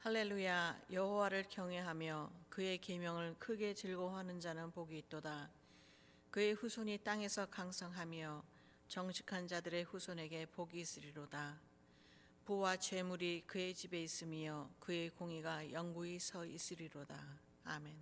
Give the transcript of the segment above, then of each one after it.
할렐루야. 여호와를 경외하며 그의 계명을 크게 즐거워하는 자는 복이 있도다. 그의 후손이 땅에서 강성하며 정직한 자들의 후손에게 복이 있으리로다. 부와 재물이 그의 집에 있으며 그의 공의가 영구히 서 있으리로다. 아멘.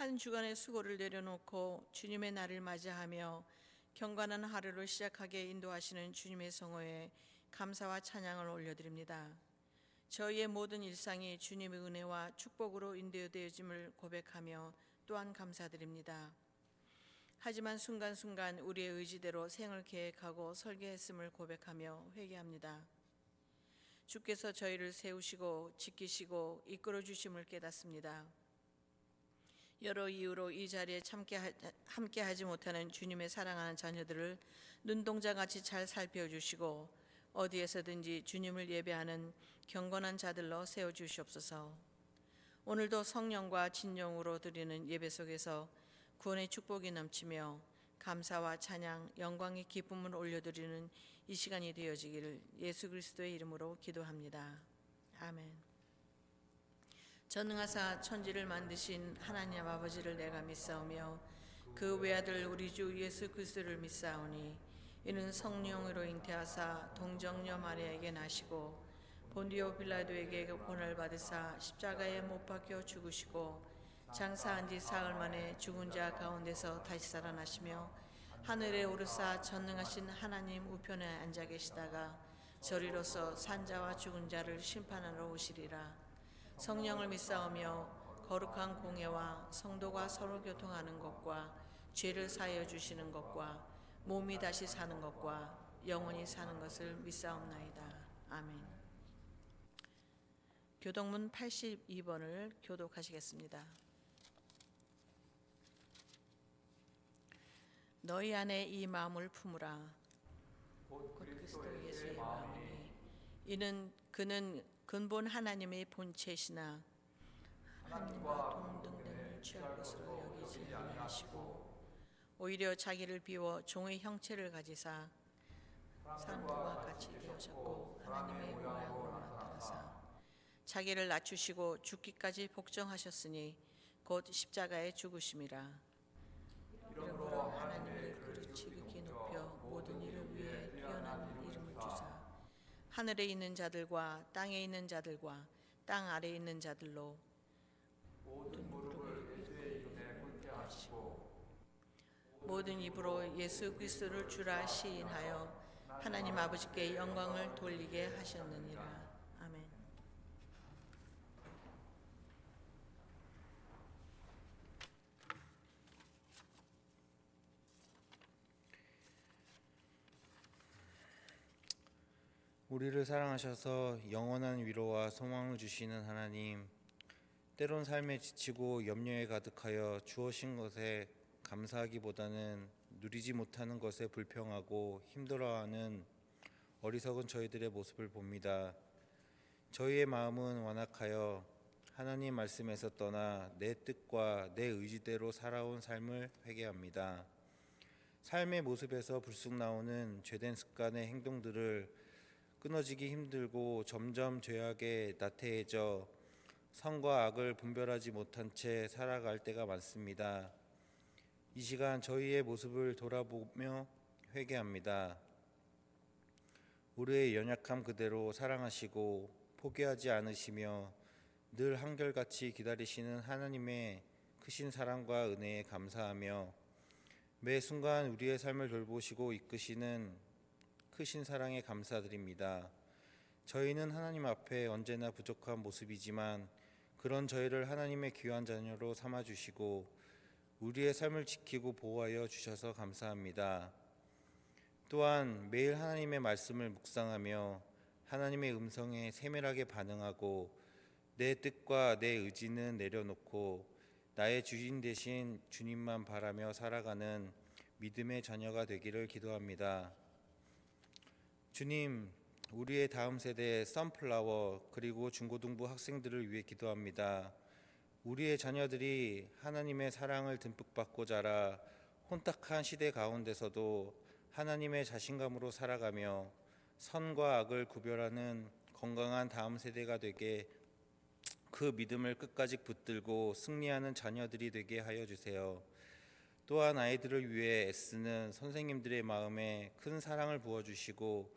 한 주간의 수고를 내려놓고 주님의 날을 맞이하며 경건한 하루를 시작하게 인도하시는 주님의 성호에 감사와 찬양을 올려드립니다. 저희의 모든 일상이 주님의 은혜와 축복으로 인도되어짐을 고백하며 또한 감사드립니다. 하지만 순간순간 우리의 의지대로 생을 계획하고 설계했음을 고백하며 회개합니다. 주께서 저희를 세우시고 지키시고 이끌어 주심을 깨닫습니다. 여러 이유로 이 자리에 함께하지 못하는 주님의 사랑하는 자녀들을 눈동자같이 잘 살펴주시고 어디에서든지 주님을 예배하는 경건한 자들로 세워주시옵소서. 오늘도 성령과 진정으로 드리는 예배 속에서 구원의 축복이 넘치며 감사와 찬양, 영광의 기쁨을 올려드리는 이 시간이 되어지기를 예수 그리스도의 이름으로 기도합니다. 아멘. 전능하사 천지를 만드신 하나님 아버지를 내가 믿사오며 그 외아들 우리 주 예수 그리스도를 믿사오니 이는 성령으로 잉태하사 동정녀 마리아에게 나시고 본디오 빌라도에게 본을 받으사 십자가에 못 박혀 죽으시고 장사한 지 사흘 만에 죽은 자 가운데서 다시 살아나시며 하늘에 오르사 전능하신 하나님 우편에 앉아 계시다가 저리로서 산자와 죽은 자를 심판하러 오시리라. 성령을 믿사오며 거룩한 공예와 성도가 서로 교통하는 것과 죄를 사하여 주시는 것과 몸이 다시 사는 것과 영원히 사는 것을 믿사옵나이다. 아멘. 교동문 82번을 교독하시겠습니다. 너희 안에 이 마음을 품으라. 곧 그리스도 그리스도 예수의 예수의 마음이니 마음이니 이는 그는 근본 하나님의 본체시나 하나님과 동등됨을 취할 것으로 여기지 아니하시고 오히려 자기를 비워 종의 형체를 가지사 사람들과 같이 되어졌고 하나님의 모양으로 나타나사 자기를 낮추시고 죽기까지 복종하셨으니 곧 십자가에 죽으심이라. 이러므로 하나님을 그릇이 극히 높여 모든 일을 위해 뛰어난 이름을 주사 하늘에 있는 자들과 땅에 있는 자들과 땅 아래에 있는 자들로 모든 무릎을 예수의 이름에 꿇게 하시고 모든 입으로 예수 그리스도를 주라 시인하여 하나님 아버지께 영광을 돌리게 하셨느니라. 아멘. 우리를 사랑하셔서 영원한 위로와 소망을 주시는 하나님, 때론 삶에 지치고 염려에 가득하여 주어진 것에 감사하기보다는 누리지 못하는 것에 불평하고 힘들어하는 어리석은 저희들의 모습을 봅니다. 저희의 마음은 완악하여 하나님 말씀에서 떠나 내 뜻과 내 의지대로 살아온 삶을 회개합니다. 삶의 모습에서 불쑥 나오는 죄된 습관의 행동들을 끊어지기 힘들고 점점 죄악에 나태해져 선과 악을 분별하지 못한 채 살아갈 때가 많습니다. 이 시간 저희의 모습을 돌아보며 회개합니다. 우리의 연약함 그대로 사랑하시고 포기하지 않으시며 늘 한결같이 기다리시는 하나님의 크신 사랑과 은혜에 감사하며 매 순간 우리의 삶을 돌보시고 이끄시는 크신 사랑에 감사드립니다. 저희는 하나님 앞에 언제나 부족한 모습이지만 그런 저희를 하나님의 귀한 자녀로 삼아주시고 우리의 삶을 지키고 보호하여 주셔서 감사합니다. 또한 매일 하나님의 말씀을 묵상하며 하나님의 음성에 세밀하게 반응하고 내 뜻과 내 의지는 내려놓고 나의 주인 되신 주님만 바라며 살아가는 믿음의 자녀가 되기를 기도합니다. 주님, 우리의 다음 세대 선플라워 그리고 중고등부 학생들을 위해 기도합니다. 우리의 자녀들이 하나님의 사랑을 듬뿍 받고 자라 혼탁한 시대 가운데서도 하나님의 자신감으로 살아가며 선과 악을 구별하는 건강한 다음 세대가 되게 그 믿음을 끝까지 붙들고 승리하는 자녀들이 되게 하여 주세요. 또한 아이들을 위해 애쓰는 선생님들의 마음에 큰 사랑을 부어주시고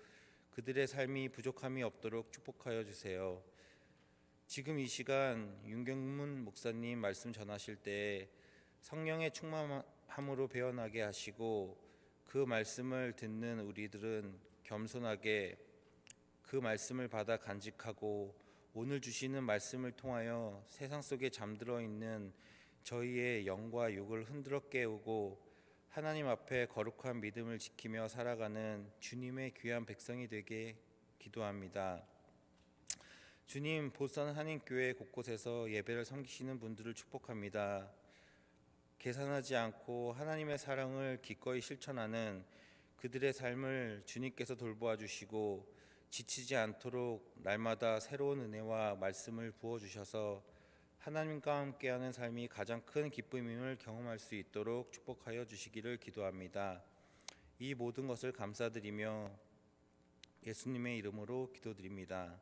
그들의 삶이 부족함이 없도록 축복하여 주세요. 지금 이 시간 윤경문 목사님 말씀 전하실 때 성령의 충만함으로 배어나게 하시고 그 말씀을 듣는 우리들은 겸손하게 그 말씀을 받아 간직하고 오늘 주시는 말씀을 통하여 세상 속에 잠들어 있는 저희의 영과 육을 흔들어 깨우고 하나님 앞에 거룩한 믿음을 지키며 살아가는 주님의 귀한 백성이 되게 기도합니다. 주님, 보선 한인교회 곳곳에서 예배를 섬기시는 분들을 축복합니다. 계산하지 않고 하나님의 사랑을 기꺼이 실천하는 그들의 삶을 주님께서 돌보아 주시고 지치지 않도록 날마다 새로운 은혜와 말씀을 부어주셔서 하나님과 함께하는 삶이 가장 큰 기쁨임을 경험할 수 있도록 축복하여 주시기를 기도합니다. 이 모든 것을 감사드리며 예수님의 이름으로 기도드립니다.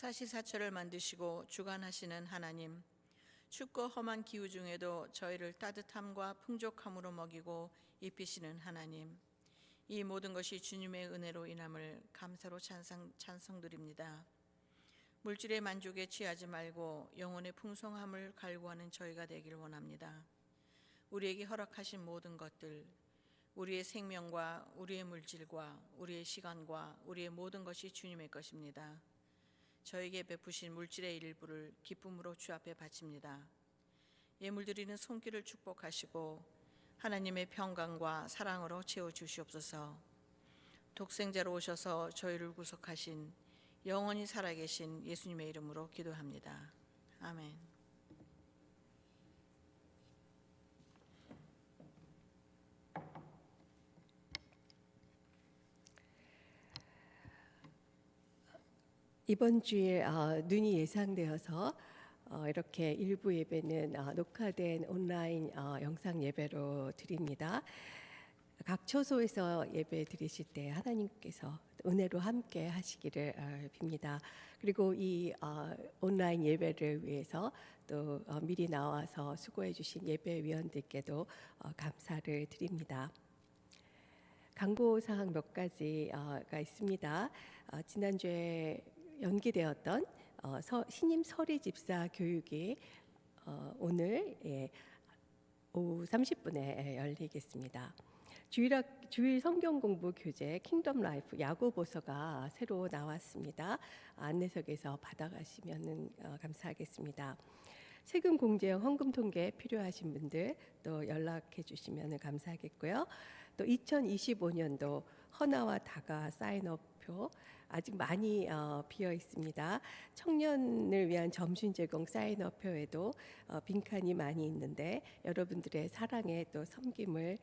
사시사철을 만드시고 주관하시는 하나님, 춥고 험한 기후 중에도 저희를 따뜻함과 풍족함으로 먹이고 입히시는 하나님, 이 모든 것이 주님의 은혜로 인함을 감사로 찬송드립니다. 물질의 만족에 취하지 말고 영혼의 풍성함을 갈구하는 저희가 되길 원합니다. 우리에게 허락하신 모든 것들, 우리의 생명과 우리의 물질과 우리의 시간과 우리의 모든 것이 주님의 것입니다. 저에게 베푸신 물질의 일부를 기쁨으로 주 앞에 바칩니다. 예물드리는 손길을 축복하시고 하나님의 평강과 사랑으로 채워주시옵소서. 독생자로 오셔서 저희를 구속하신 영원히 살아계신 예수님의 이름으로 기도합니다. 아멘. 이번 주에 눈이 예상되어서 이렇게 일부 예배는 녹화된 온라인 영상 예배로 드립니다. 각 처소에서 예배 드리실 때 하나님께서 은혜로 함께 하시기를 빕니다. 그리고 이 온라인 예배를 위해서 또 미리 나와서 수고해 주신 예배위원들께도 감사를 드립니다. 광고사항 몇 가지가 있습니다. 지난주에 연기되었던 신임 서리 집사 교육이 오늘 오후 30분에 열리겠습니다. 주일 성경 공부 교재 킹덤 라이프 야고보서가 새로 나왔습니다. 안내석에서 받아가시면 감사하겠습니다. 세금 공제형 헌금 통계 필요하신 분들 또 연락해 주시면 감사하겠고요. 또 2025년도 허나와 다가 사인업표 아직 많이 비어 있습니다. 청년을 위한 점심 제공 사인업표에도 빈칸이 많이 있는데 여러분들의 사랑에 또 섬김을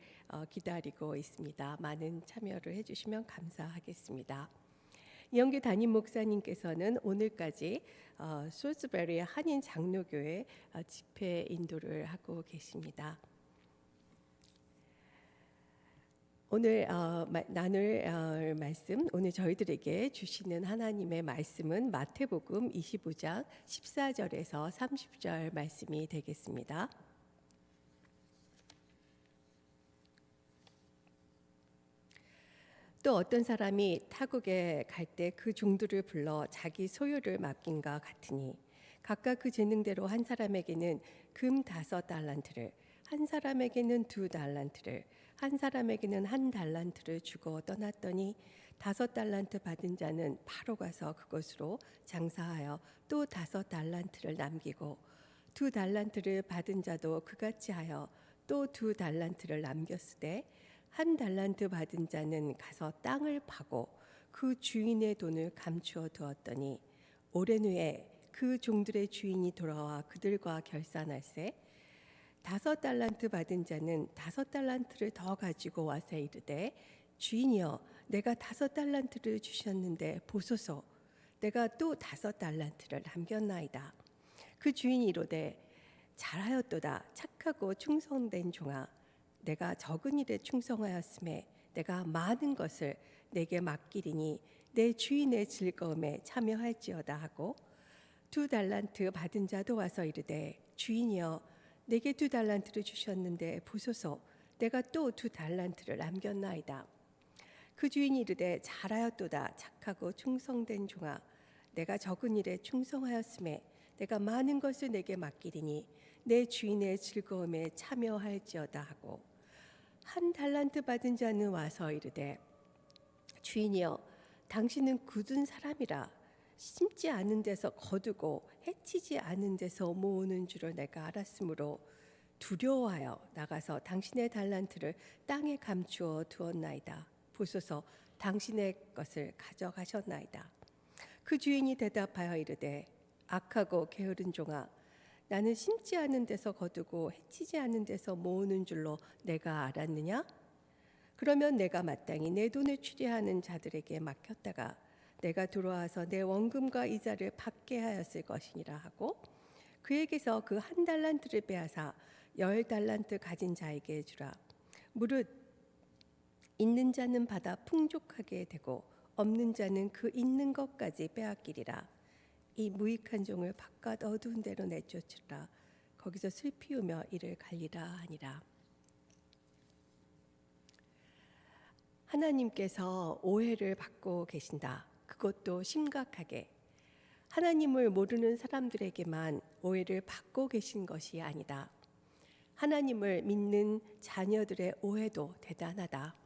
기다리고 있습니다. 많은 참여를 해주시면 감사하겠습니다. 이영규 담임 목사님께서는 오늘까지 솔스베리 한인 장로교회 집회 인도를 하고 계십니다. 오늘 나눌 말씀, 오늘 저희들에게 주시는 하나님의 말씀은 마태복음 25장 14절에서 30절 말씀이 되겠습니다. 또 어떤 사람이 타국에 갈 때 그 종들을 불러 자기 소유를 맡긴과 같으니 각각 그 재능대로 한 사람에게는 금 5달란트를, 한 사람에게는 2달란트를, 한 사람에게는 1달란트를 주고 떠났더니 5달란트 받은 자는 바로 가서 그것으로 장사하여 또 5달란트를 남기고 2달란트를 받은 자도 그같이 하여 또 2달란트를 남겼으되 1달란트 받은 자는 가서 땅을 파고 그 주인의 돈을 감추어 두었더니 오랜 후에 그 종들의 주인이 돌아와 그들과 결산할세 5달란트 받은 자는 5달란트를 더 가지고 와서 이르되 주인이여 내가 5달란트를 주셨는데 보소서 내가 또 5달란트를 남겼나이다. 그 주인이 이르되 잘하였도다 착하고 충성된 종아 내가 적은 일에 충성하였음에 내가 많은 것을 내게 맡기리니 내 주인의 즐거움에 참여할지어다 하고 2달란트 받은 자도 와서 이르되 주인이여 내게 2달란트를 주셨는데 보소서 내가 또 2달란트를 남겼나이다. 그 주인이 이르되 잘하였도다 착하고 충성된 종아 내가 적은 일에 충성하였음에 내가 많은 것을 내게 맡기리니 내 주인의 즐거움에 참여할지어다 하고 1달란트 받은 자는 와서 이르되 주인이여 당신은 굳은 사람이라 심지 않은 데서 거두고 해치지 않은 데서 모으는 줄을 내가 알았으므로 두려워하여 나가서 당신의 달란트를 땅에 감추어 두었나이다. 보소서 당신의 것을 가져가셨나이다. 그 주인이 대답하여 이르되 악하고 게으른 종아 나는 심지 않은 데서 거두고 해치지 않은 데서 모으는 줄로 내가 알았느냐? 그러면 내가 마땅히 내 돈을 추리하는 자들에게 맡겼다가 내가 들어와서 내 원금과 이자를 받게 하였을 것이니라 하고 그에게서 그 1달란트를 빼앗아 10달란트 가진 자에게 주라. 무릇 있는 자는 받아 풍족하게 되고 없는 자는 그 있는 것까지 빼앗기리라. 이 무익한 종을 바깥 어두운 데로 내쫓으라. 거기서 슬피 우며 이를 갈리라 하니라. 하나님께서 오해를 받고 계신다. 그것도 심각하게. 하나님을 모르는 사람들에게만 오해를 받고 계신 것이 아니다. 하나님을 믿는 자녀들의 오해도 대단하다.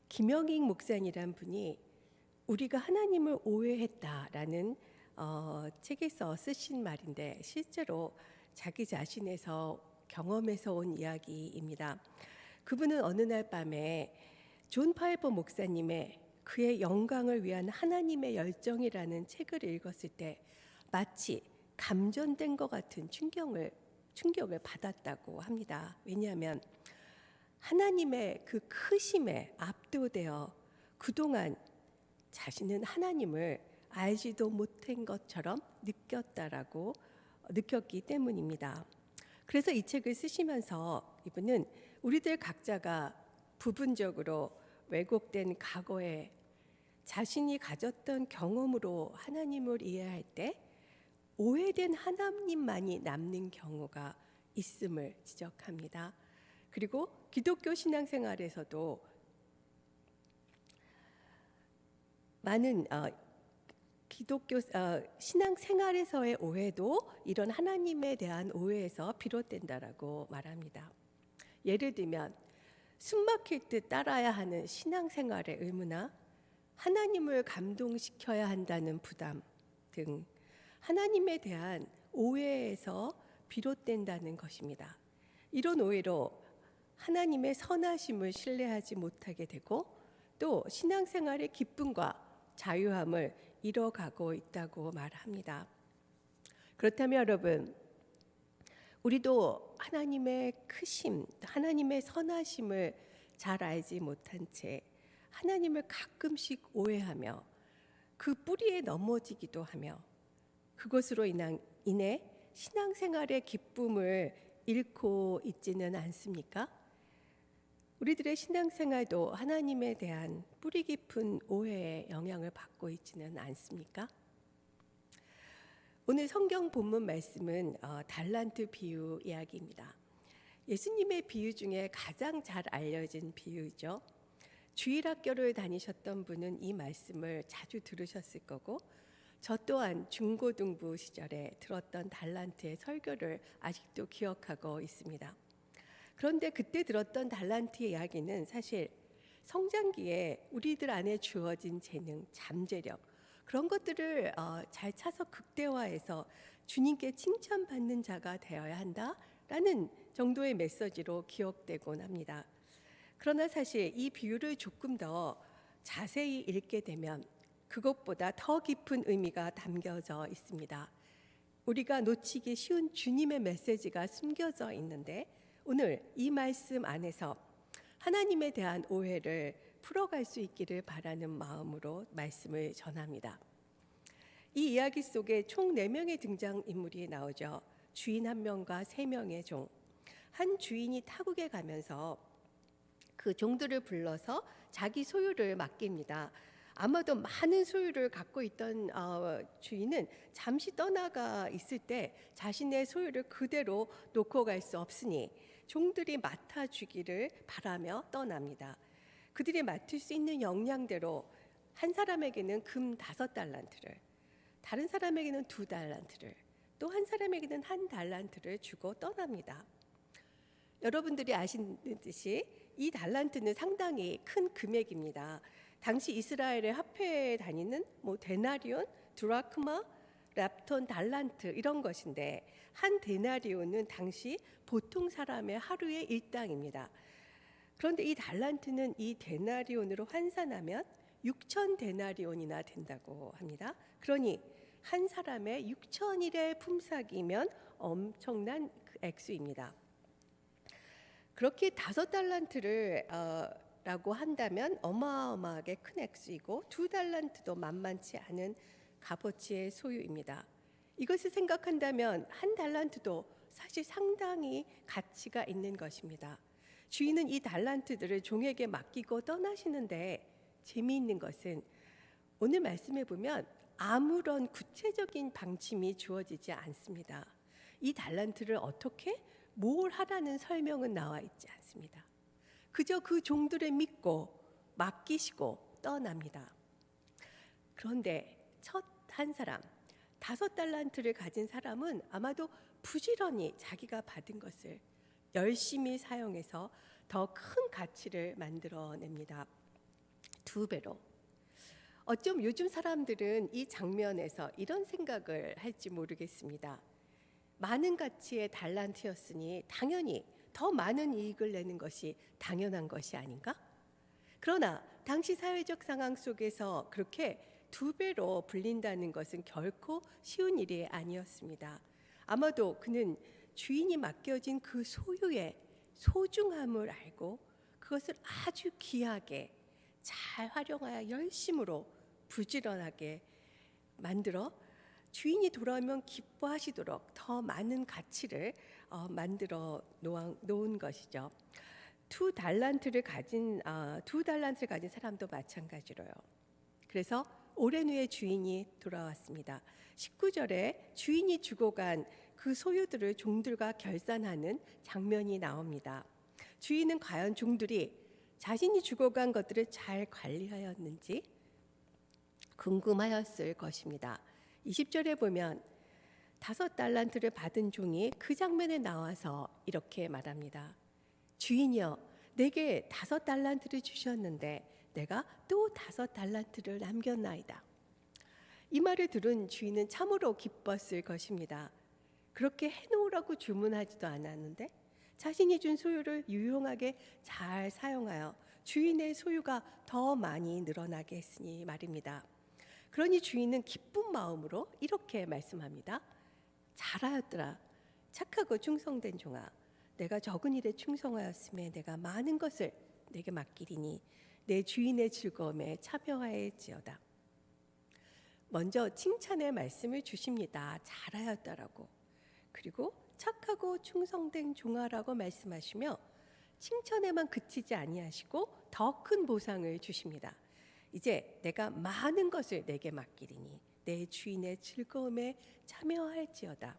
김영익 목사님이란 분이 우리가 하나님을 오해했다라는 책에서 쓰신 말인데 실제로 자기 자신에서 경험해서 온 이야기입니다. 그분은 어느 날 밤에 존 파이퍼 목사님의 그의 영광을 위한 하나님의 열정이라는 책을 읽었을 때 마치 감전된 것 같은 충격을 받았다고 합니다. 왜냐하면 하나님의 그 크심에 압도되어 그동안 자신은 하나님을 알지도 못한 것처럼 느꼈기 때문입니다. 그래서 이 책을 쓰시면서 이분은 우리들 각자가 부분적으로 왜곡된 과거에 자신이 가졌던 경험으로 하나님을 이해할 때 오해된 하나님만이 남는 경우가 있음을 지적합니다. 그리고 기독교 신앙생활에서도 많은 기독교 신앙생활에서의 오해도 이런 하나님에 대한 오해에서 비롯된다라고 말합니다. 예를 들면 숨막힐 듯 따라야 하는 신앙생활의 의무나 하나님을 감동시켜야 한다는 부담 등 하나님에 대한 오해에서 비롯된다는 것입니다. 이런 오해로 하나님의 선하심을 신뢰하지 못하게 되고 또 신앙생활의 기쁨과 자유함을 잃어가고 있다고 말합니다. 그렇다면 여러분, 우리도 하나님의 크심, 하나님의 선하심을 잘 알지 못한 채 하나님을 가끔씩 오해하며 그 뿌리에 넘어지기도 하며 그것으로 인해 신앙생활의 기쁨을 잃고 있지는 않습니까? 우리들의 신앙생활도 하나님에 대한 뿌리 깊은 오해의 영향을 받고 있지는 않습니까? 오늘 성경 본문 말씀은 달란트 비유 이야기입니다. 예수님의 비유 중에 가장 잘 알려진 비유죠. 주일학교를 다니셨던 분은 이 말씀을 자주 들으셨을 거고 저 또한 중고등부 시절에 들었던 달란트의 설교를 아직도 기억하고 있습니다. 그런데 그때 들었던 달란트의 이야기는 사실 성장기에 우리들 안에 주어진 재능, 잠재력 그런 것들을 잘 차서 극대화해서 주님께 칭찬받는 자가 되어야 한다라는 정도의 메시지로 기억되곤 합니다. 그러나 사실 이 비유를 조금 더 자세히 읽게 되면 그것보다 더 깊은 의미가 담겨져 있습니다. 우리가 놓치기 쉬운 주님의 메시지가 숨겨져 있는데 오늘 이 말씀 안에서 하나님에 대한 오해를 풀어갈 수 있기를 바라는 마음으로 말씀을 전합니다. 이 이야기 속에 총 4명의 등장인물이 나오죠. 주인 1명과 3명의 종. 한 주인이 타국에 가면서 그 종들을 불러서 자기 소유를 맡깁니다. 아마도 많은 소유를 갖고 있던 주인은 잠시 떠나가 있을 때 자신의 소유를 그대로 놓고 갈 수 없으니 종들이 맡아주기를 바라며 떠납니다. 그들이 맡을 수 있는 역량대로 한 사람에게는 금 5달란트를, 다른 사람에게는 2달란트를, 또 한 사람에게는 1달란트를 주고 떠납니다. 여러분들이 아시듯이 이 달란트는 상당히 큰 금액입니다. 당시 이스라엘의 화폐에 다니는 데나리온, 드라크마, 랍톤, 달란트 이런 것인데 한 데나리온은 당시 보통 사람의 하루의 일당입니다. 그런데 이 달란트는 이 데나리온으로 환산하면 6천 데나리온이나 된다고 합니다. 그러니 한 사람의 6천일의 품삯이면 엄청난 액수입니다. 그렇게 5달란트를 라고 한다면 어마어마하게 큰 액수이고 2달란트도 만만치 않은 값어치의 소유입니다. 이것을 생각한다면 1달란트도 사실 상당히 가치가 있는 것입니다. 주인은 이 달란트들을 종에게 맡기고 떠나시는데 재미있는 것은 오늘 말씀해 보면 아무런 구체적인 방침이 주어지지 않습니다. 이 달란트를 어떻게 뭘 하라는 설명은 나와 있지 않습니다. 그저 그 종들을 믿고 맡기시고 떠납니다. 그런데 첫 한 사람, 5달란트를 가진 사람은 아마도 부지런히 자기가 받은 것을 열심히 사용해서 더 큰 가치를 만들어냅니다. 2배로. 어쩜 요즘 사람들은 이 장면에서 이런 생각을 할지 모르겠습니다. 많은 가치의 달란트였으니 당연히 더 많은 이익을 내는 것이 당연한 것이 아닌가? 그러나 당시 사회적 상황 속에서 그렇게 2배로 불린다는 것은 결코 쉬운 일이 아니었습니다. 아마도 그는 주인이 맡겨진 그 소유의 소중함을 알고 그것을 아주 귀하게 잘 활용하여 열심으로 부지런하게 만들어 주인이 돌아오면 기뻐하시도록 더 많은 가치를 만들어 놓은 것이죠. 2달란트를 가진 사람도 마찬가지로요. 그래서 오랜 후에 주인이 돌아왔습니다. 19절에 주인이 주고 간 그 소유들을 종들과 결산하는 장면이 나옵니다. 주인은 과연 종들이 자신이 주고 간 것들을 잘 관리하였는지 궁금하였을 것입니다. 20절에 보면 5달란트를 받은 종이 그 장면에 나와서 이렇게 말합니다. 주인이여, 내게 5달란트를 주셨는데 내가 또 5달란트를 남겼나이다. 이 말을 들은 주인은 참으로 기뻤을 것입니다. 그렇게 해놓으라고 주문하지도 않았는데 자신이 준 소유를 유용하게 잘 사용하여 주인의 소유가 더 많이 늘어나게 했으니 말입니다. 그러니 주인은 기쁜 마음으로 이렇게 말씀합니다. 잘하였더라. 착하고 충성된 종아. 내가 적은 일에 충성하였음에 내가 많은 것을 내게 맡기리니 내 주인의 즐거움에 참여하였지어다. 먼저 칭찬의 말씀을 주십니다. 잘하였다라고. 그리고 착하고 충성된 종아라고 말씀하시며 칭찬에만 그치지 아니하시고 더 큰 보상을 주십니다. 이제 내가 많은 것을 내게 맡기리니 내 주인의 즐거움에 참여할지어다.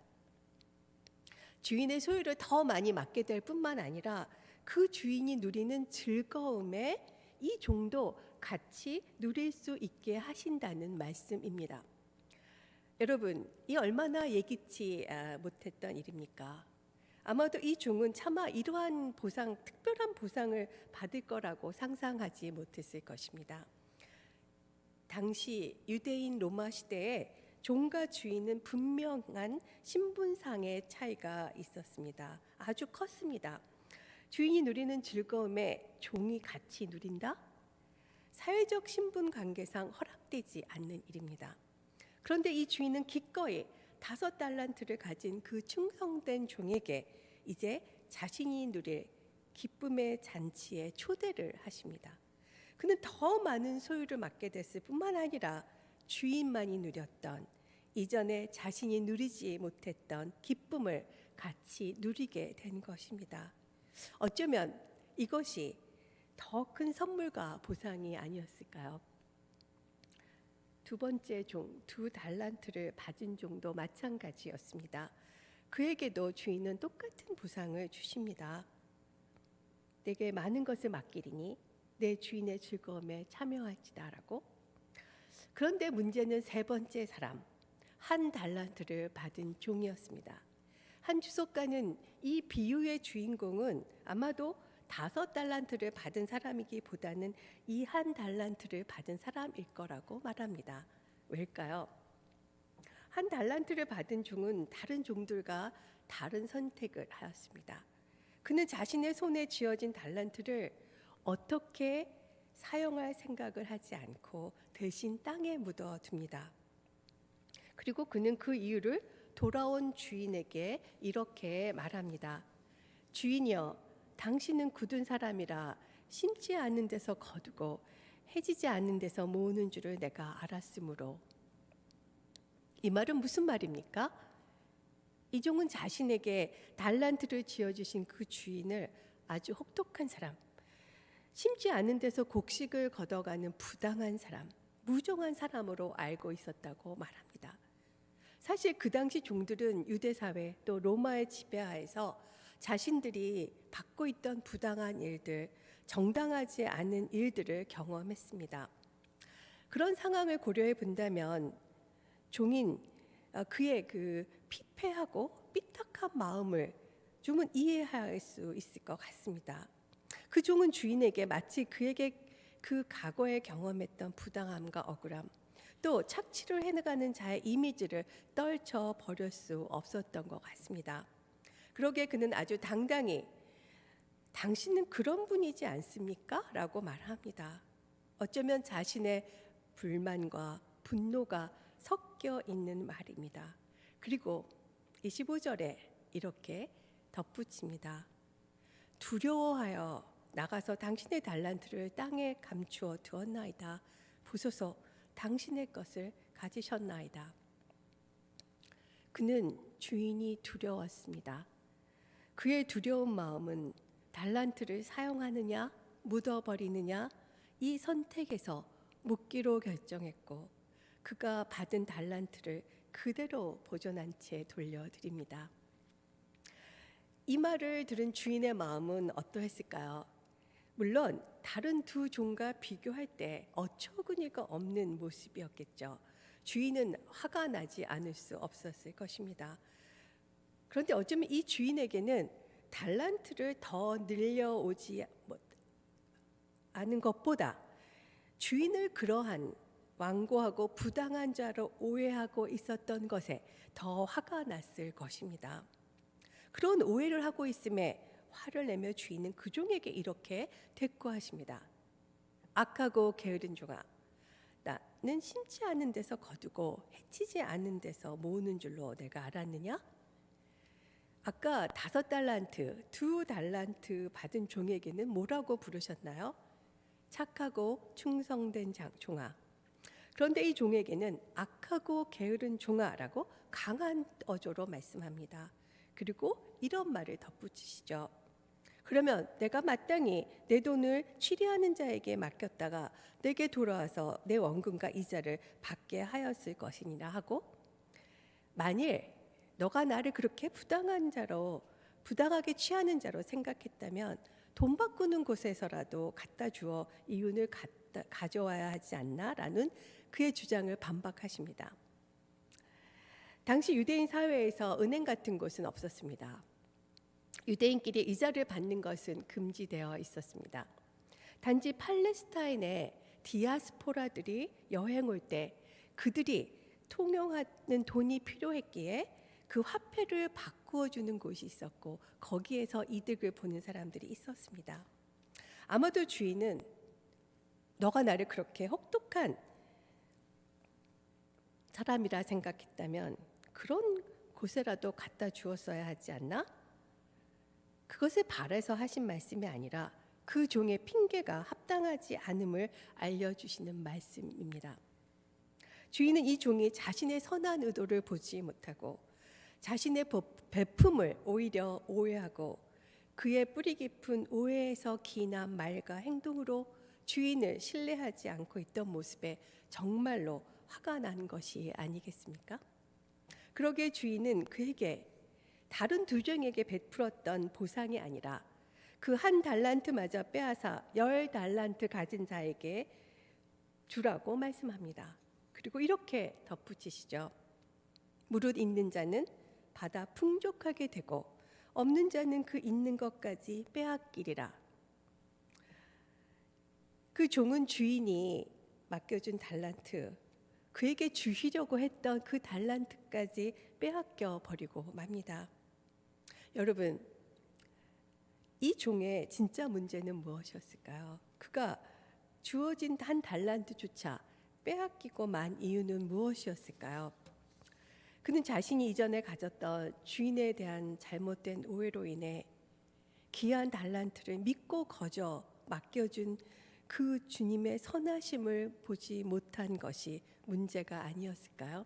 주인의 소유를 더 많이 맡게 될 뿐만 아니라 그 주인이 누리는 즐거움에 이 종도 같이 누릴 수 있게 하신다는 말씀입니다. 여러분, 이 얼마나 예기치 못했던 일입니까? 아마도 이 종은 차마 이러한 보상, 특별한 보상을 받을 거라고 상상하지 못했을 것입니다. 당시 유대인 로마 시대에 종과 주인은 분명한 신분상의 차이가 있었습니다. 아주 컸습니다. 주인이 누리는 즐거움에 종이 같이 누린다? 사회적 신분 관계상 허락되지 않는 일입니다. 그런데 이 주인은 기꺼이 5달란트를 가진 그 충성된 종에게 이제 자신이 누릴 기쁨의 잔치에 초대를 하십니다. 그는 더 많은 소유를 맡게 됐을 뿐만 아니라 주인만이 누렸던 이전에 자신이 누리지 못했던 기쁨을 같이 누리게 된 것입니다. 어쩌면 이것이 더 큰 선물과 보상이 아니었을까요? 2번째 종, 2달란트를 받은 종도 마찬가지였습니다. 그에게도 주인은 똑같은 보상을 주십니다. 내게 많은 것을 맡기리니 내 주인의 즐거움에 참여할지다라고. 그런데 문제는 3번째 사람, 1달란트를 받은 종이었습니다. 한 주석가는 이 비유의 주인공은 아마도 5달란트를 받은 사람이기보다는 이 1달란트를 받은 사람일 거라고 말합니다. 왜일까요? 1달란트를 받은 종은 다른 종들과 다른 선택을 하였습니다. 그는 자신의 손에 쥐어진 달란트를 어떻게 사용할 생각을 하지 않고 대신 땅에 묻어둡니다. 그리고 그는 그 이유를 돌아온 주인에게 이렇게 말합니다. 주인이여, 당신은 굳은 사람이라 심지 않는 데서 거두고 해지지 않는 데서 모으는 줄을 내가 알았으므로. 이 말은 무슨 말입니까? 이 종은 자신에게 달란트를 지어주신 그 주인을 아주 혹독한 사람, 심지 않은 데서 곡식을 걷어가는 부당한 사람, 무종한 사람으로 알고 있었다고 말합니다. 사실 그 당시 종들은 유대 사회 또 로마의 지배하에서 자신들이 받고 있던 부당한 일들, 정당하지 않은 일들을 경험했습니다. 그런 상황을 고려해 본다면 종인 그의 그 피폐하고 삐딱한 마음을 종은 이해할 수 있을 것 같습니다. 그 종은 주인에게 마치 그에게 그 과거에 경험했던 부당함과 억울함, 또 착취를 해나가는 자의 이미지를 떨쳐 버릴 수 없었던 것 같습니다. 그러기에 그는 아주 당당히 당신은 그런 분이지 않습니까? 라고 말합니다. 어쩌면 자신의 불만과 분노가 섞여 있는 말입니다. 그리고 25절에 이렇게 덧붙입니다. 두려워하여 나가서 당신의 달란트를 땅에 감추어 두었나이다. 보소서 당신의 것을 가지셨나이다. 그는 주인이 두려웠습니다. 그의 두려운 마음은 달란트를 사용하느냐 묻어버리느냐 이 선택에서 묻기로 결정했고 그가 받은 달란트를 그대로 보존한 채 돌려드립니다. 이 말을 들은 주인의 마음은 어떠했을까요? 물론 다른 두 종과 비교할 때 어처구니가 없는 모습이었겠죠. 주인은 화가 나지 않을 수 없었을 것입니다. 그런데 어쩌면 이 주인에게는 달란트를 더 늘려오지 않은 것보다 주인을 그러한 완고하고 부당한 자로 오해하고 있었던 것에 더 화가 났을 것입니다. 그런 오해를 하고 있음에 화를 내며 주인은 그 종에게 이렇게 대꾸하십니다. 악하고 게으른 종아, 나는 심지 않은 데서 거두고 해치지 않은 데서 모으는 줄로 내가 알았느냐? 아까 5달란트, 2달란트 받은 종에게는 뭐라고 부르셨나요? 착하고 충성된 종아. 그런데 이 종에게는 악하고 게으른 종아라고 강한 어조로 말씀합니다. 그리고 이런 말을 덧붙이시죠. 그러면 내가 마땅히 내 돈을 취리하는 자에게 맡겼다가 내게 돌아와서 내 원금과 이자를 받게 하였을 것이니라 하고, 만일 너가 나를 그렇게 부당하게 취하는 자로 생각했다면 돈 바꾸는 곳에서라도 갖다 주어 이윤을 가져와야 하지 않나? 라는 그의 주장을 반박하십니다. 당시 유대인 사회에서 은행 같은 곳은 없었습니다. 유대인끼리 이자를 받는 것은 금지되어 있었습니다. 단지 팔레스타인의 디아스포라들이 여행 올 때 그들이 통용하는 돈이 필요했기에 그 화폐를 바꾸어 주는 곳이 있었고 거기에서 이득을 보는 사람들이 있었습니다. 아마도 주인은 너가 나를 그렇게 혹독한 사람이라 생각했다면 그런 곳에라도 갖다 주었어야 하지 않나? 그것을 바라서 하신 말씀이 아니라 그 종의 핑계가 합당하지 않음을 알려주시는 말씀입니다. 주인은 이 종이 자신의 선한 의도를 보지 못하고 자신의 베품을 오히려 오해하고 그의 뿌리 깊은 오해에서 기인한 말과 행동으로 주인을 신뢰하지 않고 있던 모습에 정말로 화가 난 것이 아니겠습니까? 그러기에 주인은 그에게 다른 두 종에게 베풀었던 보상이 아니라 그 1달란트마저 빼앗아 10달란트 가진 자에게 주라고 말씀합니다. 그리고 이렇게 덧붙이시죠. 무릇 있는 자는 받아 풍족하게 되고 없는 자는 그 있는 것까지 빼앗기리라. 그 종은 주인이 맡겨준 달란트, 그에게 주시려고 했던 그 달란트까지 빼앗겨 버리고 맙니다. 여러분, 이 종의 진짜 문제는 무엇이었을까요? 그가 주어진 1달란트조차 빼앗기고 만 이유는 무엇이었을까요? 그는 자신이 이전에 가졌던 주인에 대한 잘못된 오해로 인해 귀한 달란트를 믿고 거저 맡겨준 그 주님의 선하심을 보지 못한 것이 문제가 아니었을까요?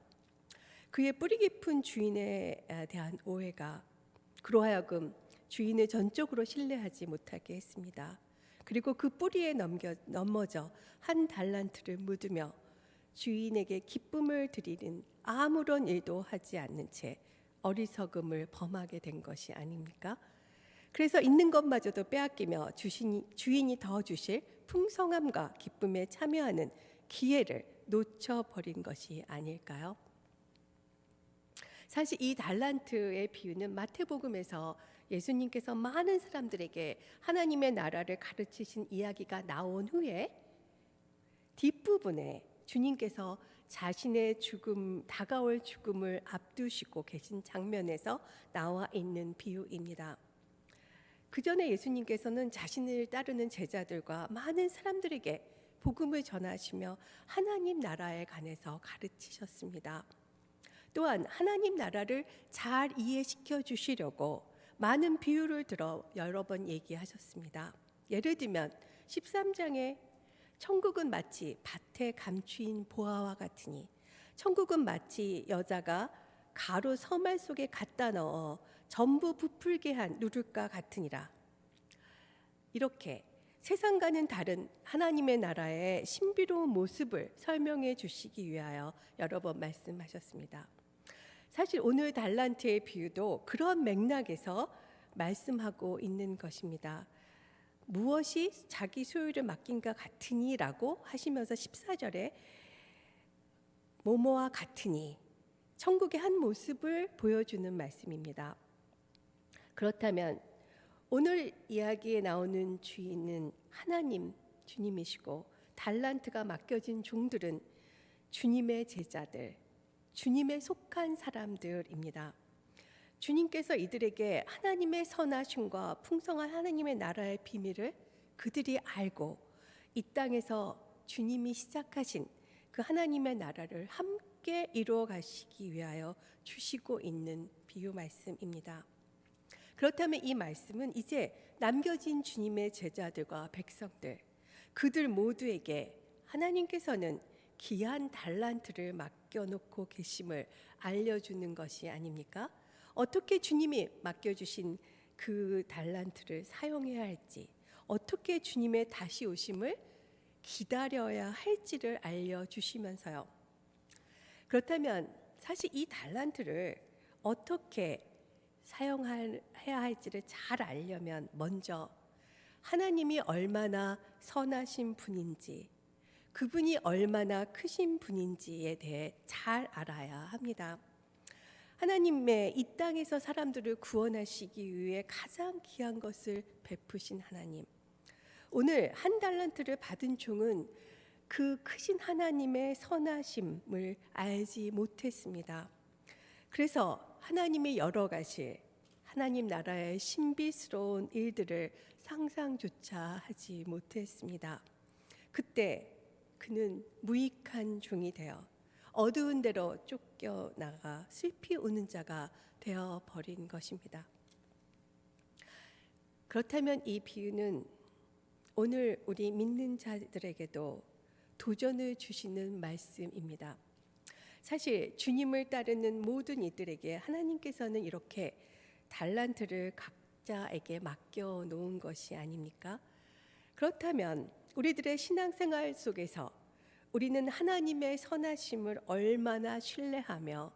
그의 뿌리 깊은 주인에 대한 오해가 그로 하여금 주인을 전적으로 신뢰하지 못하게 했습니다. 그리고 그 뿌리에 넘어져 1달란트를 묻으며 주인에게 기쁨을 드리는 아무런 일도 하지 않는 채 어리석음을 범하게 된 것이 아닙니까? 그래서 있는 것마저도 빼앗기며 주인이 더 주실 풍성함과 기쁨에 참여하는 기회를 놓쳐버린 것이 아닐까요? 사실 이 달란트의 비유는 마태복음에서 예수님께서 많은 사람들에게 하나님의 나라를 가르치신 이야기가 나온 후에 뒷부분에 주님께서 자신의 다가올 죽음을 앞두시고 계신 장면에서 나와 있는 비유입니다. 그 전에 예수님께서는 자신을 따르는 제자들과 많은 사람들에게 복음을 전하시며 하나님 나라에 관해서 가르치셨습니다. 또한 하나님 나라를 잘 이해시켜 주시려고 많은 비유를 들어 여러 번 얘기하셨습니다. 예를 들면 13장에 천국은 마치 밭에 감추인 보화와 같으니 천국은 마치 여자가 가루 서말 속에 갖다 넣어 전부 부풀게 한 누룩과 같으니라. 이렇게 세상과는 다른 하나님의 나라의 신비로운 모습을 설명해 주시기 위하여 여러 번 말씀하셨습니다. 사실 오늘 달란트의 비유도 그런 맥락에서 말씀하고 있는 것입니다. 무엇이 자기 소유를 맡긴가 같으니라고 하시면서 14절에 뭐뭐와 같으니 천국의 한 모습을 보여주는 말씀입니다. 그렇다면 오늘 이야기에 나오는 주인은 하나님, 주님이시고 달란트가 맡겨진 종들은 주님의 제자들, 주님에 속한 사람들입니다. 주님께서 이들에게 하나님의 선하심과 풍성한 하나님의 나라의 비밀을 그들이 알고 이 땅에서 주님이 시작하신 그 하나님의 나라를 함께 이루어 가시기 위하여 주시고 있는 비유 말씀입니다. 그렇다면 이 말씀은 이제 남겨진 주님의 제자들과 백성들, 그들 모두에게 하나님께서는 귀한 달란트를 맡겨놓고 계심을 알려주는 것이 아닙니까? 어떻게 주님이 맡겨주신 그 달란트를 사용해야 할지, 어떻게 주님의 다시 오심을 기다려야 할지를 알려주시면서요. 그렇다면 사실 이 달란트를 어떻게 사용해야 할지를 잘 알려면 먼저 하나님이 얼마나 선하신 분인지, 그분이 얼마나 크신 분인지에 대해 잘 알아야 합니다. 하나님의 이 땅에서 사람들을 구원하시기 위해 가장 귀한 것을 베푸신 하나님. 오늘 한 달란트를 받은 종은 그 크신 하나님의 선하심을 알지 못했습니다. 그래서 하나님의 여러 가지 하나님 나라의 신비스러운 일들을 상상조차 하지 못했습니다. 그때 그는 무익한 종이 되어 어두운 데로 쫓겨나가 슬피 우는 자가 되어 버린 것입니다. 그렇다면 이 비유는 오늘 우리 믿는 자들에게도 도전을 주시는 말씀입니다. 사실 주님을 따르는 모든 이들에게 하나님께서는 이렇게 달란트를 각자에게 맡겨 놓은 것이 아닙니까? 그렇다면 우리들의 신앙생활 속에서 우리는 하나님의 선하심을 얼마나 신뢰하며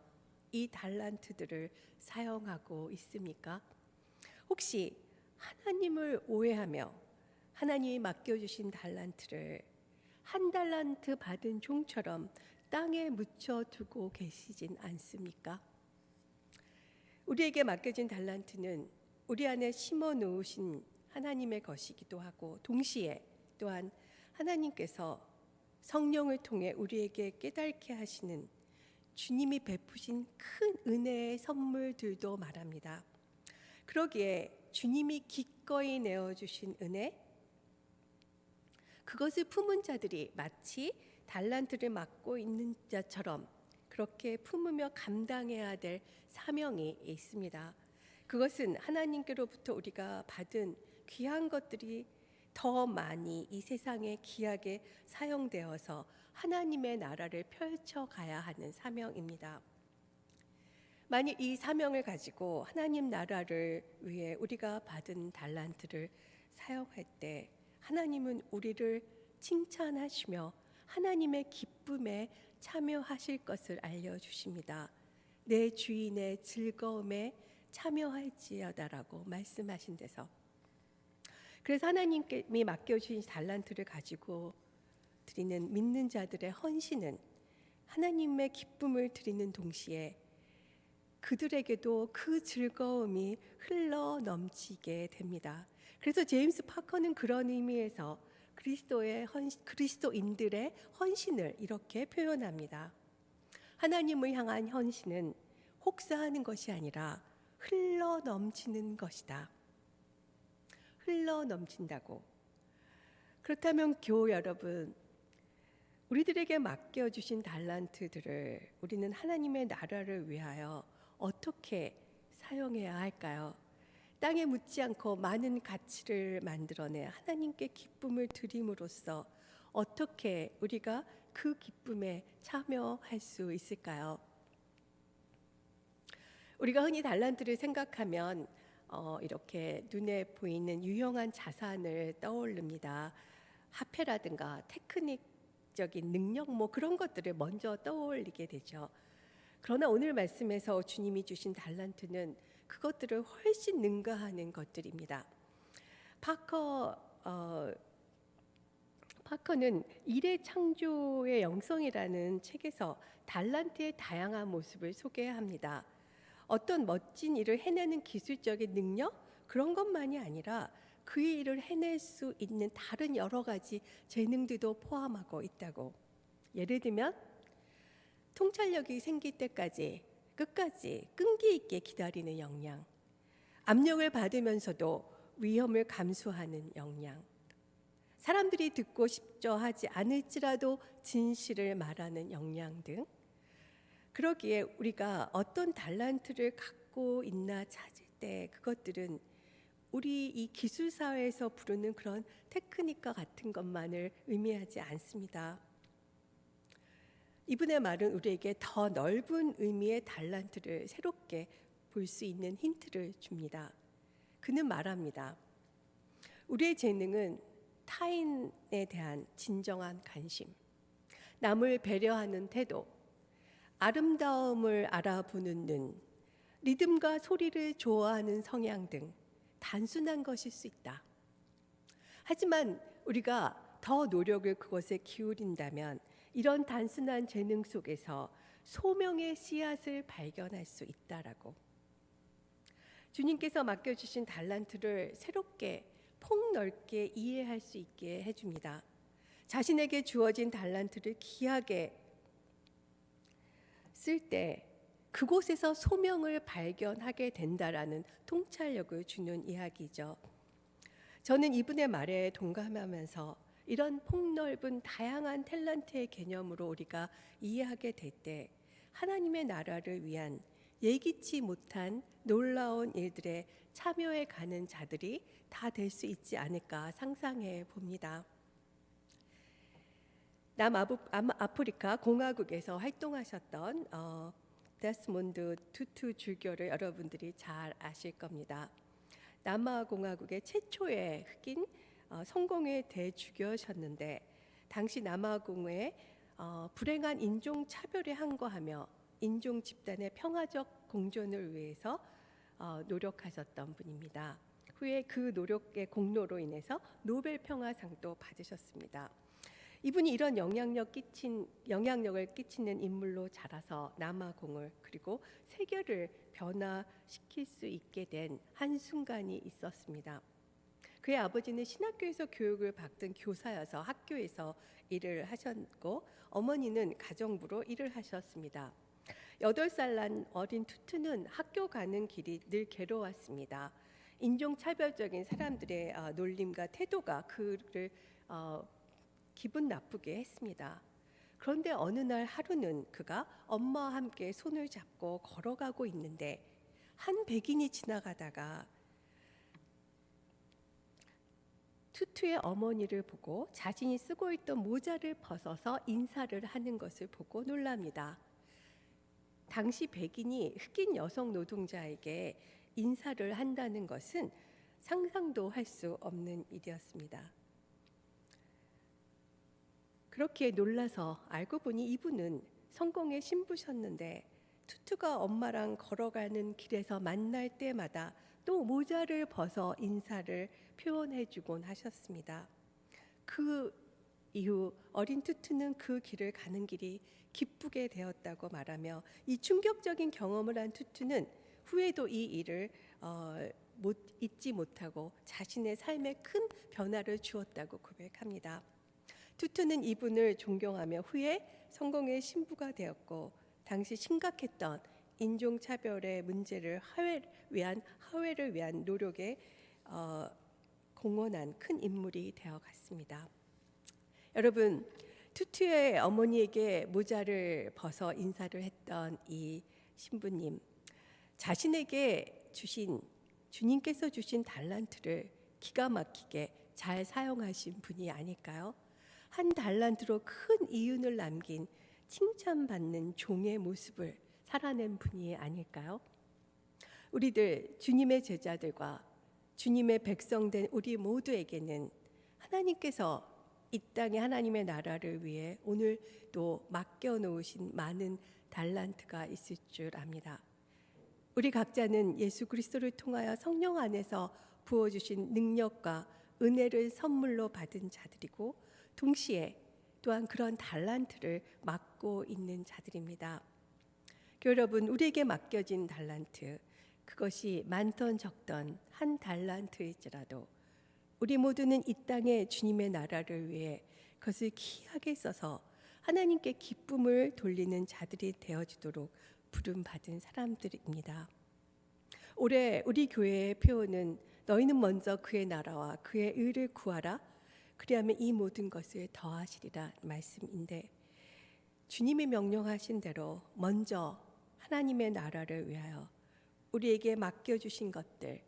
이 달란트들을 사용하고 있습니까? 혹시 하나님을 오해하며 하나님이 맡겨주신 달란트를 한 달란트 받은 종처럼 땅에 묻혀두고 계시진 않습니까? 우리에게 맡겨진 달란트는 우리 안에 심어 놓으신 하나님의 것이기도 하고 동시에 또한 하나님께서 성령을 통해 우리에게 깨닫게 하시는 주님이 베푸신 큰 은혜의 선물들도 말합니다. 그러기에 주님이 기꺼이 내어주신 은혜, 그것을 품은 자들이 마치 달란트를 맡고 있는 자처럼 그렇게 품으며 감당해야 될 사명이 있습니다. 그것은 하나님께로부터 우리가 받은 귀한 것들이 더 많이 이 세상에 귀하게 사용되어서 하나님의 나라를 펼쳐가야 하는 사명입니다. 만일 이 사명을 가지고 하나님 나라를 위해 우리가 받은 달란트를 사용할 때 하나님은 우리를 칭찬하시며 하나님의 기쁨에 참여하실 것을 알려주십니다. 내 주인의 즐거움에 참여할지어다라고 말씀하신 데서, 그래서 하나님께 맡겨주신 달란트를 가지고 드리는 믿는 자들의 헌신은 하나님의 기쁨을 드리는 동시에 그들에게도 그 즐거움이 흘러 넘치게 됩니다. 그래서 제임스 파커는 그런 의미에서 그리스도인들의 헌신을 이렇게 표현합니다. 하나님을 향한 헌신은 혹사하는 것이 아니라 흘러 넘치는 것이다. 흘러 넘친다고. 그렇다면 교우 여러분, 우리들에게 맡겨주신 달란트들을 우리는 하나님의 나라를 위하여 어떻게 사용해야 할까요? 땅에 묻지 않고 많은 가치를 만들어내 하나님께 기쁨을 드림으로써 어떻게 우리가 그 기쁨에 참여할 수 있을까요? 우리가 흔히 달란트를 생각하면 이렇게 눈에 보이는 유용한 자산을 떠올립니다. 화폐라든가 테크닉적인 능력 그런 것들을 먼저 떠올리게 되죠. 그러나 오늘 말씀에서 주님이 주신 달란트는 그것들을 훨씬 능가하는 것들입니다. 파커는 일의 창조의 영성이라는 책에서 달란트의 다양한 모습을 소개합니다. 어떤 멋진 일을 해내는 기술적인 능력, 그런 것만이 아니라 그의 일을 해낼 수 있는 다른 여러 가지 재능들도 포함하고 있다고. 예를 들면 통찰력이 생길 때까지 끝까지 끈기 있게 기다리는 역량, 압력을 받으면서도 위험을 감수하는 역량, 사람들이 듣고 싶어 하지 않을지라도 진실을 말하는 역량 등, 그러기에 우리가 어떤 달란트를 갖고 있나 찾을 때 그것들은 우리 이 기술 사회에서 부르는 그런 테크닉과 같은 것만을 의미하지 않습니다. 이분의 말은 우리에게 더 넓은 의미의 달란트를 새롭게 볼 수 있는 힌트를 줍니다. 그는 말합니다. 우리의 재능은 타인에 대한 진정한 관심, 남을 배려하는 태도, 아름다움을 알아보는 눈, 리듬과 소리를 좋아하는 성향 등 단순한 것일 수 있다. 하지만 우리가 더 노력을 그것에 기울인다면 이런 단순한 재능 속에서 소명의 씨앗을 발견할 수 있다라고. 주님께서 맡겨주신 달란트를 새롭게 폭넓게 이해할 수 있게 해줍니다. 자신에게 주어진 달란트를 귀하게 쓸 때 그곳에서 소명을 발견하게 된다라는 통찰력을 주는 이야기죠. 저는 이분의 말에 동감하면서 이런 폭넓은 다양한 탤런트의 개념으로 우리가 이해하게 될 때 하나님의 나라를 위한 예기치 못한 놀라운 일들에 참여해 가는 자들이 다 될 수 있지 않을까 상상해 봅니다. 남아프리카 공화국에서 활동하셨던 데스몬드 투투 주교를 여러분들이 잘 아실 겁니다. 남아공화국의 최초의 흑인 성공회 대주교셨는데 당시 남아공에 불행한 인종 차별에 항거하며 인종 집단의 평화적 공존을 위해서 노력하셨던 분입니다. 후에 그 노력의 공로로 인해서 노벨 평화상도 받으셨습니다. 이분이 이런 영향력을 끼치는 인물로 자라서 남아공을 그리고 세계를 변화시킬 수 있게 된 한순간이 있었습니다. 그의 아버지는 신학교에서 교육을 받던 교사여서 학교에서 일을 하셨고 어머니는 가정부로 일을 하셨습니다. 8살 난 어린 투투는 학교 가는 길이 늘 괴로웠습니다. 인종차별적인 사람들의 놀림과 태도가 그를 기분 나쁘게 했습니다. 그런데 어느 날 하루는 그가 엄마와 함께 손을 잡고 걸어가고 있는데 한 백인이 지나가다가 투투의 어머니를 보고 자신이 쓰고 있던 모자를 벗어서 인사를 하는 것을 보고 놀랍니다. 당시 백인이 흑인 여성 노동자에게 인사를 한다는 것은 상상도 할 수 없는 일이었습니다. 그렇게 놀라서 알고 보니 이분은 성공의 신부셨는데 투투가 엄마랑 걸어가는 길에서 만날 때마다 또 모자를 벗어 인사를 표현해주곤 하셨습니다. 그 이후 어린 투투는 그 길을 가는 길이 기쁘게 되었다고 말하며 이 충격적인 경험을 한 투투는 후에도 이 일을 잊지 못하고 자신의 삶에 큰 변화를 주었다고 고백합니다. 투투는 이분을 존경하며 후에 성공의 신부가 되었고 당시 심각했던 인종차별의 문제를 하회를 위한 노력에 공헌한 큰 인물이 되어갔습니다. 여러분, 투투의 어머니에게 모자를 벗어 인사를 했던 이 신부님, 자신에게 주님께서 주신 달란트를 기가 막히게 잘 사용하신 분이 아닐까요? 한 달란트로 큰 이윤을 남긴 칭찬받는 종의 모습을 살아낸 분이 아닐까요? 우리들 주님의 제자들과 주님의 백성된 우리 모두에게는 하나님께서 이 땅에 하나님의 나라를 위해 오늘 또 맡겨놓으신 많은 달란트가 있을 줄 압니다. 우리 각자는 예수 그리스도를 통하여 성령 안에서 부어주신 능력과 은혜를 선물로 받은 자들이고 동시에 또한 그런 달란트를 맡고 있는 자들입니다. 여러분, 우리에게 맡겨진 달란트, 그것이 많던 적던 한 달란트일지라도 우리 모두는 이 땅에 주님의 나라를 위해 그것을 귀하게 써서 하나님께 기쁨을 돌리는 자들이 되어지도록 부름받은 사람들입니다. 올해 우리 교회의 표어는 너희는 먼저 그의 나라와 그의 의를 구하라 그리하면 이 모든 것을 더하시리라 말씀인데, 주님이 명령하신 대로 먼저 하나님의 나라를 위하여 우리에게 맡겨주신 것들,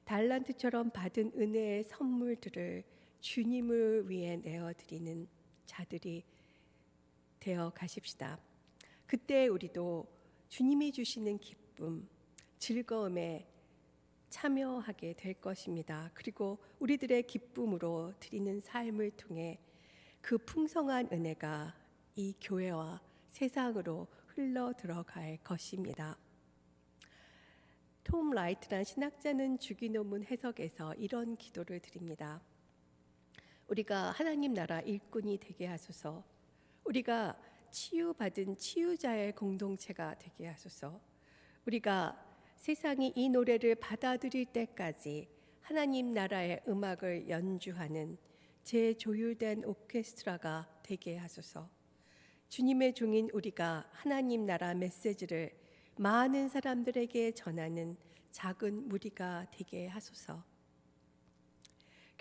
달란트처럼 받은 은혜의 선물들을 주님을 위해 내어드리는 자들이 되어 가십시다. 그때 우리도 주님이 주시는 기쁨, 즐거움에 참여하게 될 것입니다. 그리고 우리들의 기쁨으로 드리는 삶을 통해 그 풍성한 은혜가 이 교회와 세상으로 흘러 들어갈 것입니다. 톰 라이트란 신학자는 주기도문 해석에서 이런 기도를 드립니다. 우리가 하나님 나라 일꾼이 되게 하소서. 우리가 치유받은 치유자의 공동체가 되게 하소서. 우리가 세상이 이 노래를 받아들일 때까지 하나님 나라의 음악을 연주하는 재조율된 오케스트라가 되게 하소서. 주님의 종인 우리가 하나님 나라 메시지를 많은 사람들에게 전하는 작은 무리가 되게 하소서.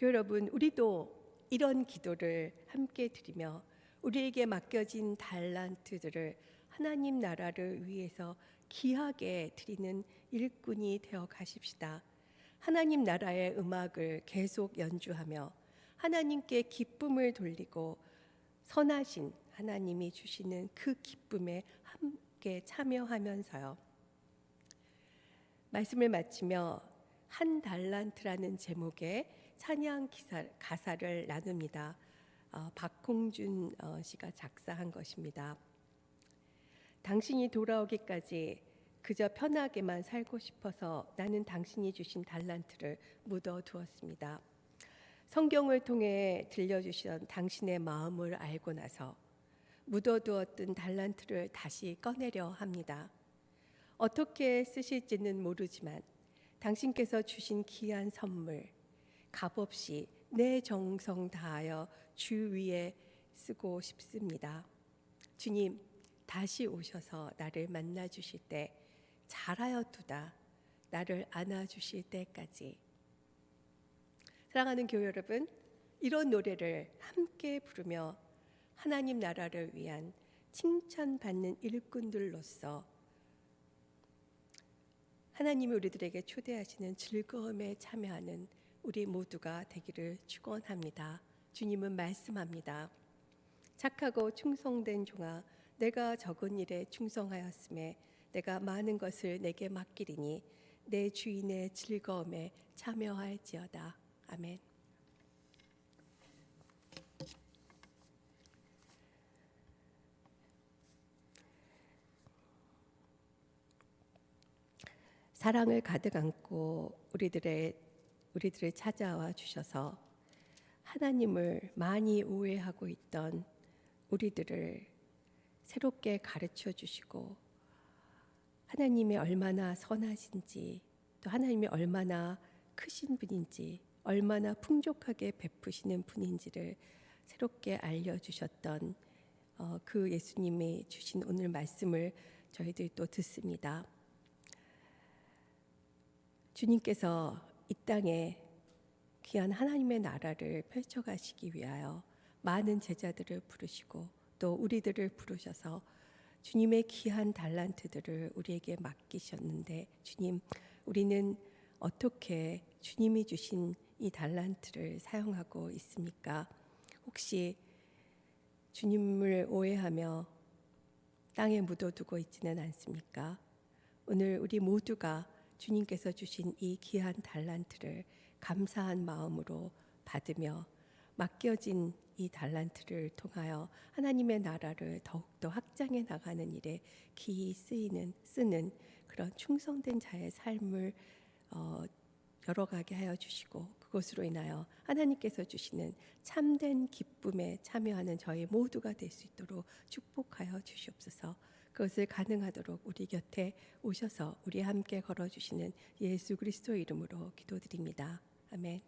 여러분, 우리도 이런 기도를 함께 드리며 우리에게 맡겨진 달란트들을 하나님 나라를 위해서 귀하게 드리는 일꾼이 되어 가십시다. 하나님 나라의 음악을 계속 연주하며 하나님께 기쁨을 돌리고 선하신 하나님이 주시는 그 기쁨에 함께 참여하면서요. 말씀을 마치며 한 달란트라는 제목의 찬양 가사를 나눕니다. 박홍준 씨가 작사한 것입니다. 당신이 돌아오기까지 그저 편하게만 살고 싶어서 나는 당신이 주신 달란트를 묻어두었습니다. 성경을 통해 들려주시던 당신의 마음을 알고 나서 묻어두었던 달란트를 다시 꺼내려 합니다. 어떻게 쓰실지는 모르지만 당신께서 주신 귀한 선물, 값없이 내 정성 다하여 주 위에 쓰고 싶습니다. 주님, 다시 오셔서 나를 만나 주실 때 잘하였도다, 나를 안아 주실 때까지. 사랑하는 교회 여러분, 이런 노래를 함께 부르며 하나님 나라를 위한 칭찬받는 일꾼들로서 하나님이 우리들에게 초대하시는 즐거움에 참여하는 우리 모두가 되기를 축원합니다. 주님은 말씀합니다. 착하고 충성된 종아, 내가 적은 일에 충성하였음에 내가 많은 것을 내게 맡기리니 내 주인의 즐거움에 참여할지어다. 아멘. 사랑을 가득 안고 우리들을 찾아와 주셔서 하나님을 많이 오해하고 있던 우리들을 새롭게 가르쳐 주시고 하나님이 얼마나 선하신지 또 하나님이 얼마나 크신 분인지 얼마나 풍족하게 베푸시는 분인지를 새롭게 알려주셨던 그 예수님이 주신 오늘 말씀을 저희들이 또 듣습니다. 주님께서 이 땅에 귀한 하나님의 나라를 펼쳐가시기 위하여 많은 제자들을 부르시고 또 우리들을 부르셔서 주님의 귀한 달란트들을 우리에게 맡기셨는데 주님, 우리는 어떻게 주님이 주신 이 달란트를 사용하고 있습니까? 혹시 주님을 오해하며 땅에 묻어두고 있지는 않습니까? 오늘 우리 모두가 주님께서 주신 이 귀한 달란트를 감사한 마음으로 받으며 맡겨진 이 달란트를 통하여 하나님의 나라를 더욱더 확장해 나가는 일에 기히 쓰는 그런 충성된 자의 삶을 열어가게 하여 주시고 그것으로 인하여 하나님께서 주시는 참된 기쁨에 참여하는 저희 모두가 될 수 있도록 축복하여 주시옵소서. 그것을 가능하도록 우리 곁에 오셔서 우리 함께 걸어주시는 예수 그리스도 이름으로 기도드립니다. 아멘.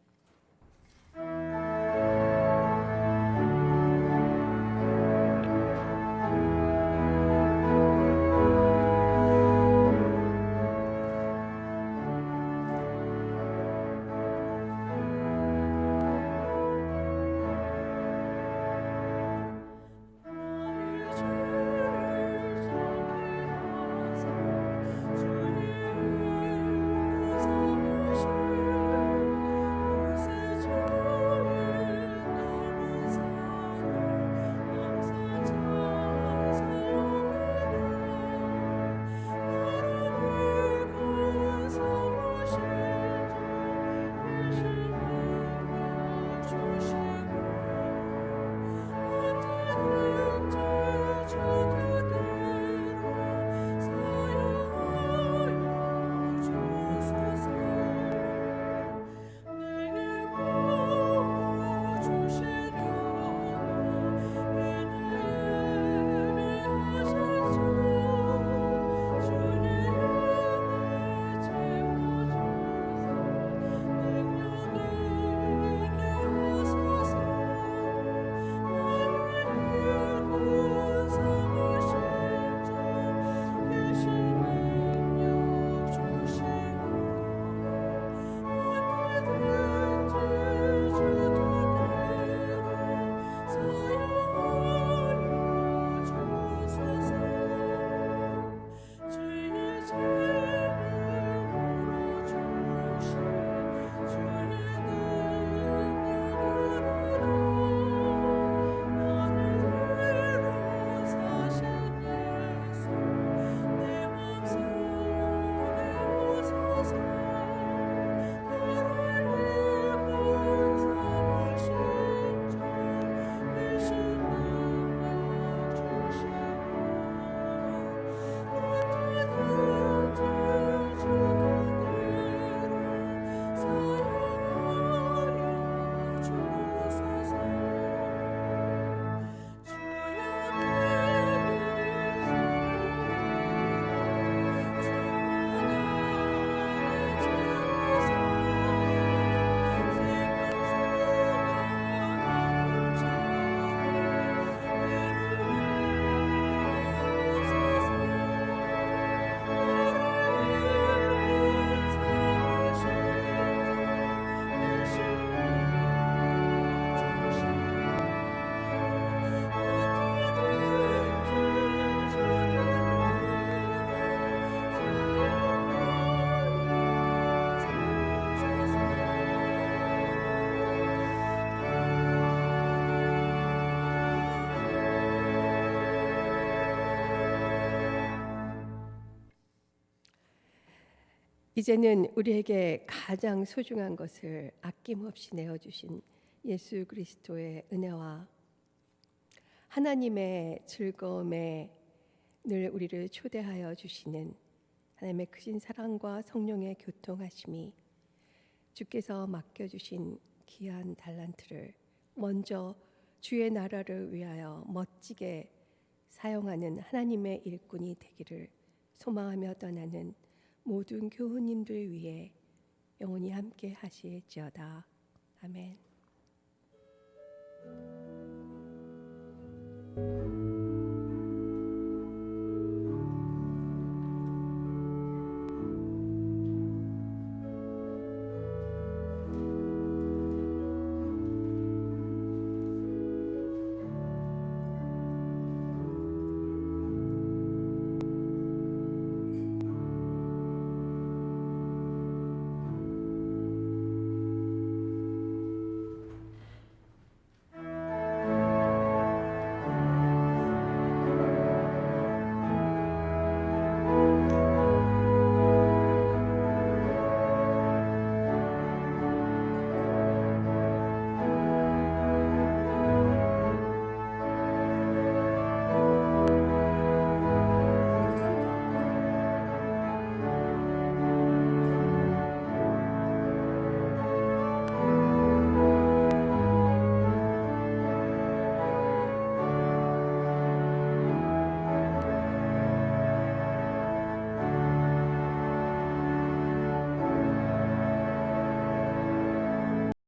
이제는 우리에게 가장 소중한 것을 아낌없이 내어주신 예수 그리스도의 은혜와 하나님의 즐거움에 늘 우리를 초대하여 주시는 하나님의 크신 사랑과 성령의 교통하심이 주께서 맡겨주신 귀한 달란트를 먼저 주의 나라를 위하여 멋지게 사용하는 하나님의 일꾼이 되기를 소망하며 떠나는 모든 교우님들 위해 영원히 함께 하실지어다. 아멘.